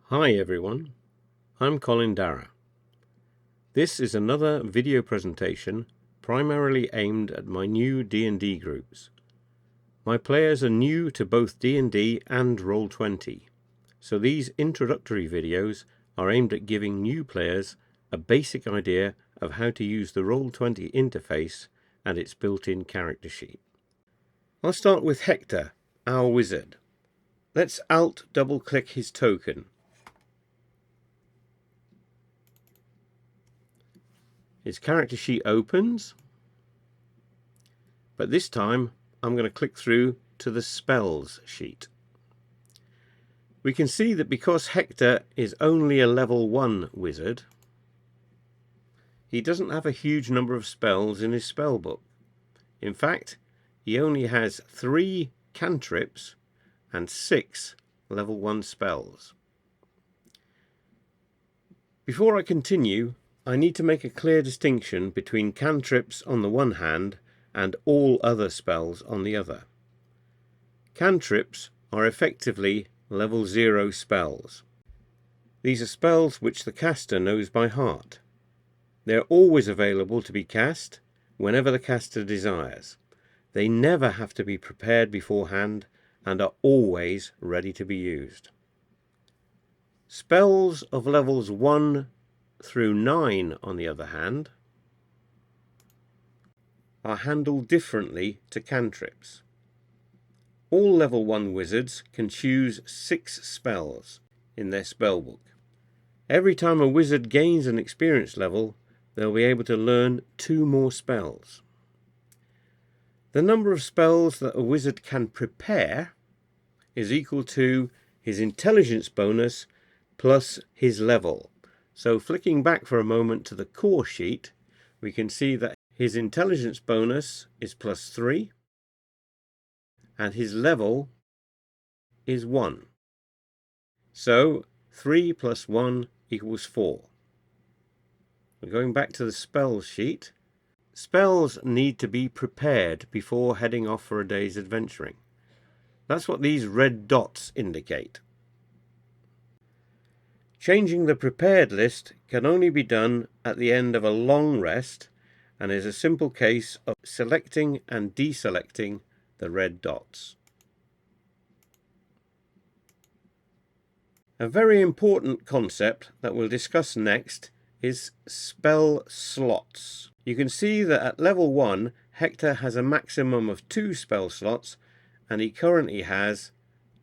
Hi everyone, I'm Colin Darragh. This is another video presentation primarily aimed at my new D&D groups. My players are new to both D&D and Roll20, so these introductory videos are aimed at giving new players a basic idea of how to use the Roll20 interface and its built-in character sheet. I'll start with Hector, our wizard. Let's Alt double-click his token. His character sheet opens, but this time I'm going to click through to the Spells sheet. We can see that because Hector is only a level 1 wizard, he doesn't have a huge number of spells in his spellbook. In fact, he only has 3 cantrips and 6 level 1 spells. Before I continue, I need to make a clear distinction between cantrips on the one hand and all other spells on the other. Cantrips are effectively level 0 spells. These are spells which the caster knows by heart. They are always available to be cast whenever the caster desires. They never have to be prepared beforehand and are always ready to be used. Spells of levels 1 through 9, on the other hand, are handled differently to cantrips. All level 1 wizards can choose 6 spells in their spellbook. Every time a wizard gains an experience level, they'll be able to learn 2 more spells. The number of spells that a wizard can prepare is equal to his intelligence bonus plus his level. So flicking back for a moment to the core sheet, we can see that his intelligence bonus is +3 and his level is 1. So 3 plus 1 equals 4. Going back to the spells sheet, spells need to be prepared before heading off for a day's adventuring. That's what these red dots indicate. Changing the prepared list can only be done at the end of a long rest and is a simple case of selecting and deselecting the red dots. A very important concept that we'll discuss next is spell slots. You can see that at level 1, Hector has a maximum of 2 spell slots and he currently has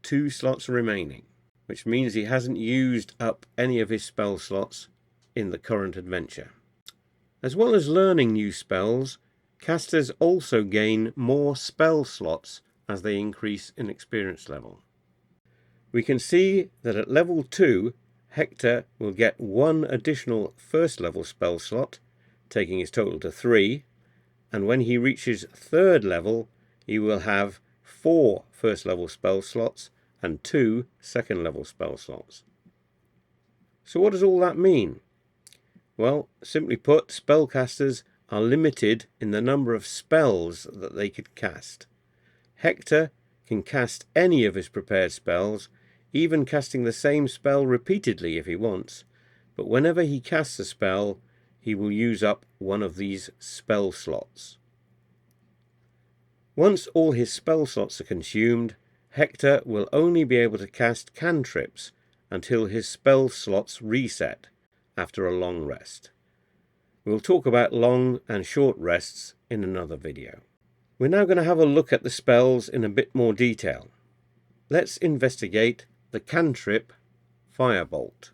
2 slots remaining, which means he hasn't used up any of his spell slots in the current adventure. As well as learning new spells, casters also gain more spell slots as they increase in experience level. We can see that at level 2, Hector will get 1 additional first level spell slot, taking his total to 3, and when he reaches 3rd level, he will have 4 first level spell slots and 2 second level spell slots. So what does all that mean? Well, simply put, spellcasters are limited in the number of spells that they could cast. Hector can cast any of his prepared spells, even casting the same spell repeatedly if he wants, but whenever he casts a spell, he will use up one of these spell slots. Once all his spell slots are consumed, Hector will only be able to cast cantrips until his spell slots reset after a long rest. We'll talk about long and short rests in another video. We're now going to have a look at the spells in a bit more detail. Let's investigate the cantrip Firebolt.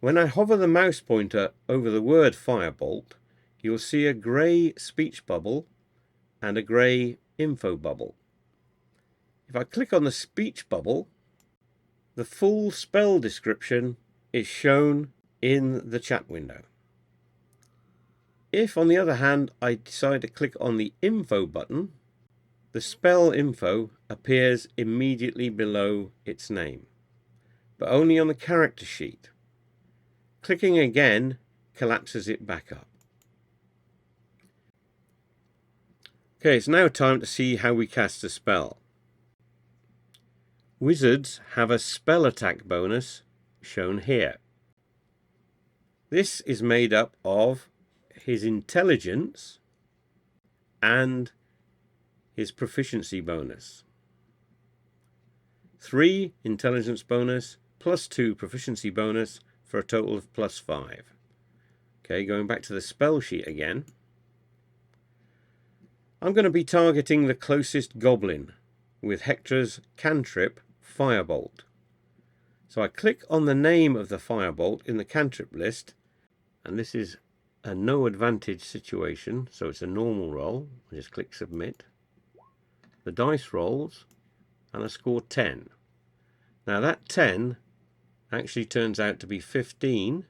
When I hover the mouse pointer over the word Firebolt, you'll see a grey speech bubble and a grey info bubble. If I click on the speech bubble, the full spell description is shown in the chat window. If, on the other hand, I decide to click on the info button, the spell info appears immediately below its name, but only on the character sheet. Clicking again collapses it back up. Okay, it's now time to see how we cast a spell. Wizards have a spell attack bonus shown here. This is made up of his intelligence and his proficiency bonus. 3 intelligence bonus plus 2 proficiency bonus for a total of plus 5. Okay, going back to the spell sheet again. I'm going to be targeting the closest goblin with Hector's cantrip Firebolt. So I click on the name of the Firebolt in the cantrip list, and this is a no advantage situation, so it's a normal roll. I just click submit. The dice rolls, and I score 10. Now that 10 actually turns out to be 15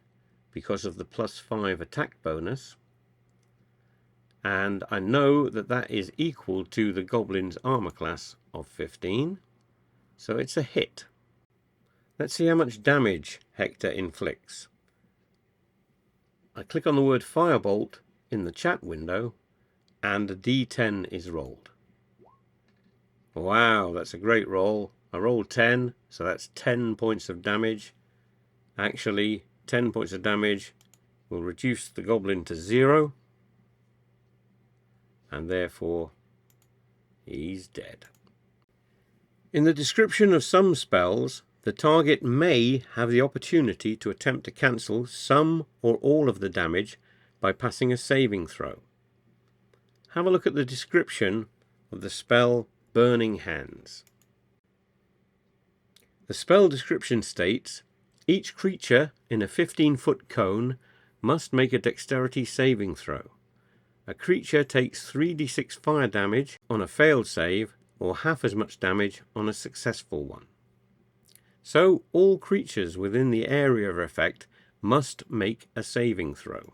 because of the plus 5 attack bonus, and I know that that is equal to the goblin's armor class of 15, so it's a hit. Let's see how much damage Hector inflicts. I click on the word Firebolt in the chat window, and a D10 is rolled. Wow, that's a great roll. I rolled 10, so that's 10 points of damage. Actually, 10 points of damage will reduce the goblin to 0, and therefore he's dead. In the description of some spells, the target may have the opportunity to attempt to cancel some or all of the damage by passing a saving throw. Have a look at the description of the spell Burning Hands. The spell description states, each creature in a 15-foot cone must make a dexterity saving throw. A creature takes 3d6 fire damage on a failed save, or half as much damage on a successful one. So all creatures within the area of effect must make a saving throw.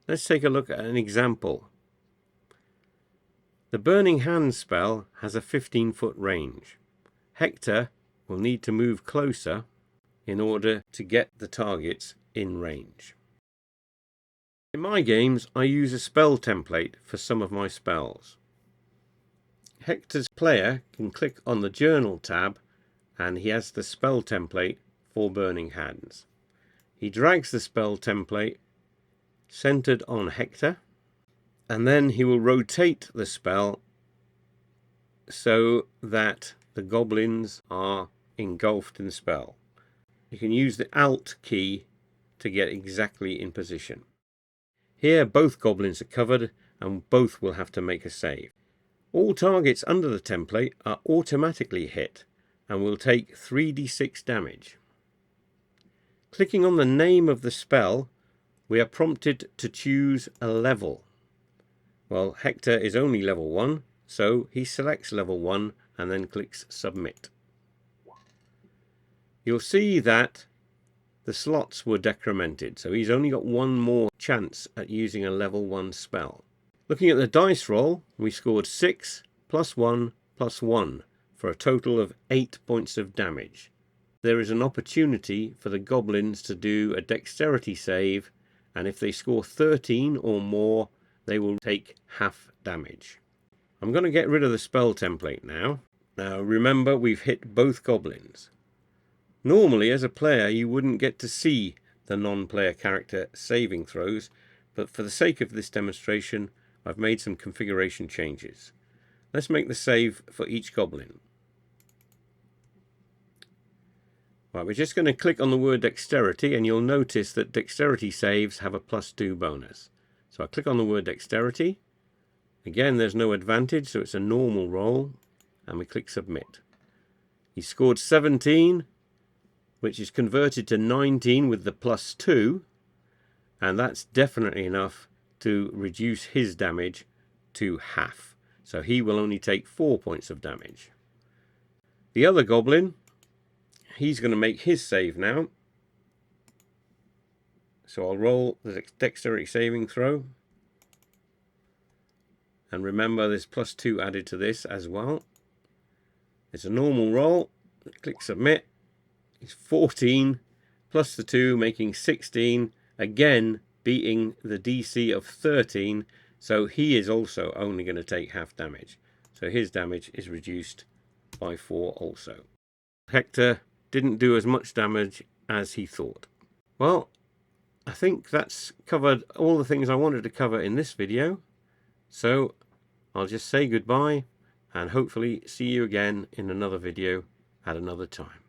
Let's take a look at an example. The Burning Hands spell has a 15-foot range. Hector will need to move closer in order to get the targets in range. In my games, I use a spell template for some of my spells. Hector's player can click on the Journal tab, and he has the spell template for Burning Hands. He drags the spell template centered on Hector, and then he will rotate the spell so that the goblins are engulfed in the spell. You can use the Alt key to get exactly in position. Here both goblins are covered, and both will have to make a save. All targets under the template are automatically hit and will take 3d6 damage. Clicking on the name of the spell, we are prompted to choose a level. Well, Hector is only level 1, so he selects level 1 and then clicks submit. You'll see that the slots were decremented, so he's only got one more chance at using a level 1 spell. Looking at the dice roll, we scored 6 plus 1 plus 1 for a total of 8 points of damage. There is an opportunity for the goblins to do a dexterity save, and if they score 13 or more, they will take half damage. I'm going to get rid of the spell template now. Now remember, we've hit both goblins. Normally, as a player, you wouldn't get to see the non-player character saving throws, but for the sake of this demonstration, I've made some configuration changes. Let's make the save for each goblin. Right, we're just going to click on the word dexterity, and you'll notice that dexterity saves have a +2 bonus. So I click on the word dexterity. Again, there's no advantage, so it's a normal roll, and we click submit. He scored 17, which is converted to 19 with the +2, and that's definitely enough to reduce his damage to half. So he will only take 4 points of damage. The other goblin, he's going to make his save now. So I'll roll the dexterity saving throw. And remember, there's +2 added to this as well. It's a normal roll. Click submit. It's 14 plus the 2, making 16. Again, beating the DC of 13. So he is also only going to take half damage. So his damage is reduced by 4 also. Hector didn't do as much damage as he thought. Well, I think that's covered all the things I wanted to cover in this video. So I'll just say goodbye and hopefully see you again in another video at another time.